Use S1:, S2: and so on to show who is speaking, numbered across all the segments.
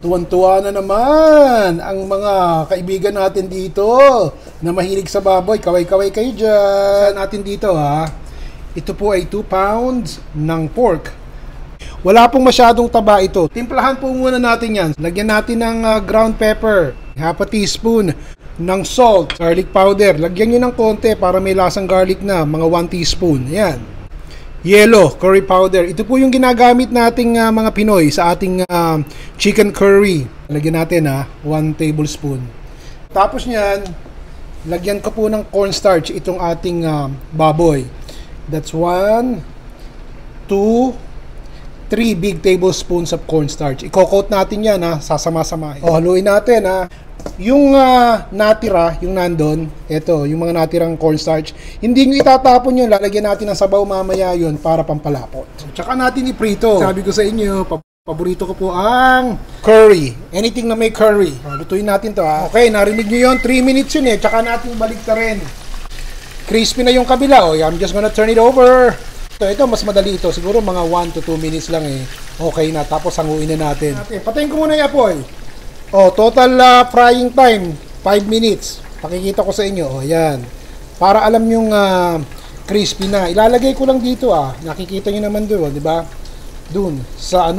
S1: Tuwan-tuwa na naman ang mga kaibigan natin dito na mahilig sa baboy. Kaway-kaway kayo dyan. Natin dito ha. Ito po ay 2 pounds ng pork. Wala pong masyadong taba ito. Timplahan po muna natin yan. Lagyan natin ng ground pepper. Half a teaspoon ng salt. Garlic powder. Lagyan nyo ng konti para may lasang garlic na. Mga 1 teaspoon. Ayan. Yellow curry powder. Ito po yung ginagamit nating mga Pinoy sa ating chicken curry. Lagyan natin 1 tablespoon. Tapos niyan, lagyan ko po ng cornstarch itong ating baboy. That's 1, 2, 3 big tablespoons of cornstarch. I-coat natin yan sasama-samahin. Haluin natin Yung natira, yung nandun, ito, yung mga natirang cornstarch, hindi nyo itatapon yun, lalagyan natin ng sabaw mamaya yun para pampalapot. Tsaka natin iprito. Sabi ko sa inyo, paborito ko po ang curry. Anything na may curry. Lutuin natin to Okay, narinig nyo yun, 3 minutes yun tsaka natin balik ta rin. Crispy na yung kabila. I'm just gonna turn it over. Ito, mas madali ito. Siguro mga 1 to 2 minutes lang Okay na, tapos hanguin na natin. Patayin ko muna yung apoy. Total frying time 5 minutes. Pakikita ko sa inyo. Ayan. Para alam yung crispy na. Ilalagay ko lang dito Nakikita niyo naman doon, di ba? Doon sa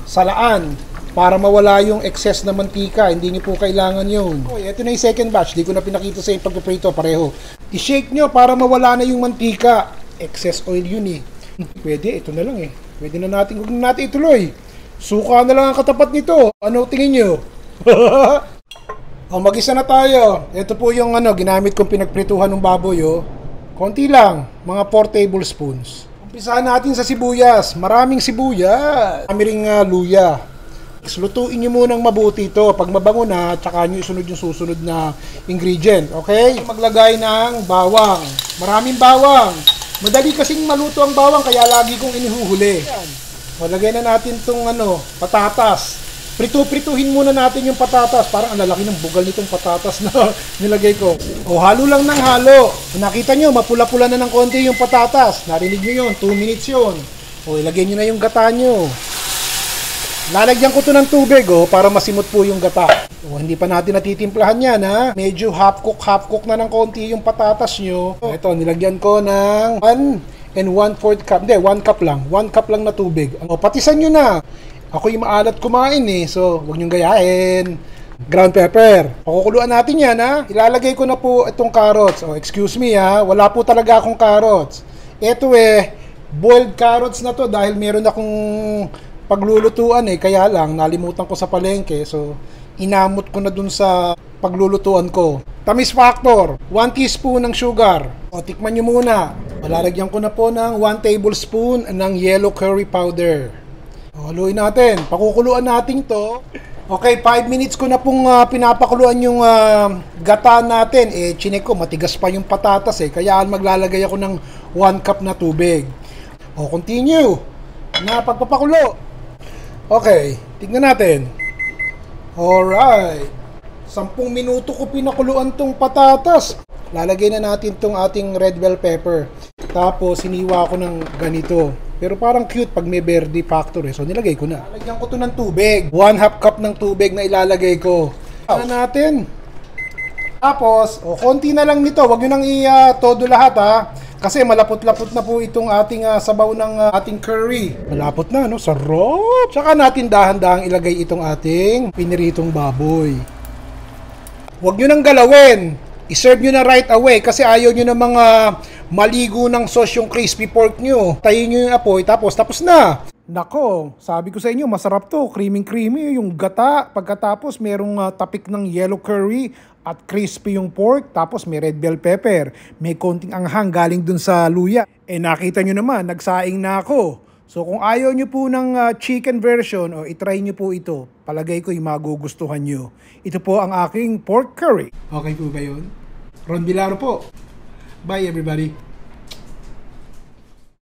S1: sa laan para mawala yung excess na mantika. Hindi niyo po kailangan yun. Ito na yung second batch. Di ko na pinakita sa inyo pagpiprito pareho. I-shake nyo para mawala na yung mantika. Excess oil yun Pwede, ito na lang Pwede na natin, huwag na natin ituloy. Suka na lang ang katapat nito. Ano tingin nyo? Mag-isa na tayo. Ito po yung ginamit kong pinagprituhan ng baboy Konti lang, mga 4 tablespoons. Umpisahan natin sa sibuyas. Maraming sibuyas. Marami ring luya. Lutuin nyo munang mabuti ito. Pag mabango na, tsaka nyo isunod yung susunod na ingredient. Okay? Maglagay ng bawang. Maraming bawang. Madali kasing maluto ang bawang, kaya lagi kong inihuhuli. Malagay na natin itong patatas. Prituhin muna natin yung patatas. Parang ang lalaki ng bugal nitong patatas na nilagay ko. Halo lang ng halo. Nakita nyo, mapula-pula na ng konti yung patatas. Narinig nyo yun, 2 minutes yun. Ilagay nyo na yung gata nyo. Lalagyan ko to ng tubig para masimot po yung gata. Hindi pa natin natitimplahan yan Medyo half cook na ng konti yung patatas nyo. Ito, nilagyan ko ng 1 1/4 cup. Hindi, 1 cup lang. 1 cup lang na tubig. Patisan nyo na. Ako yung maalat kumain so huwag nyong gayahin. Ground pepper. Pakukuluan natin yan Ilalagay ko na po itong carrots. Excuse me wala po talaga akong carrots. Ito boiled carrots na to dahil meron akong paglulutuan kaya lang nalimutan ko sa palengke so inamot ko na dun sa paglulutuan ko. Tamis factor, 1 teaspoon ng sugar. Tikman nyo muna. Malalagyan ko na po ng 1 tablespoon ng yellow curry powder. Haluin natin. Pakukuluan natin to. Okay, 5 minutes ko na pong pinapakuluan yung gata natin. Chinek ko, matigas pa yung patatas kaya maglalagay ako ng 1 cup na tubig. Continue na pagpapakulo. Okay, tignan natin. Alright. 10 minuto ko pinakuluan tong patatas. Lalagay na natin tong ating red bell pepper. Tapos, hiniwa ko ng ganito. Pero parang cute pag may verde factor so nilagay ko na. Lalagyan ko to ng tubig. 1/2 cup ng tubig na ilalagay ko. Ano natin? Tapos, konti na lang nito. Huwag nyo nang todo lahat kasi malapot-lapot na po itong ating sabaw ng ating curry. Malapot na, sarap! Tsaka natin dahan-dahang ilagay itong ating piniritong baboy. Huwag nyo nang galawin. I-serve nyo na right away kasi ayaw nyo ng mga maligo ng sauce yung crispy pork nyo. Tayin nyo yung apoy tapos na. Nako, sabi ko sa inyo, masarap to. Creamy yung gata. Pagkatapos merong tapik ng yellow curry at crispy yung pork. Tapos may red bell pepper. May konting anghang galing dun sa luya. Nakita nyo naman, nagsaing na ako. So kung ayaw nyo po ng chicken version, itry nyo po ito. Palagay ko yung magugustuhan nyo. Ito po ang aking pork curry. Okay po ba yun? Ron Bilaro po. Bye everybody.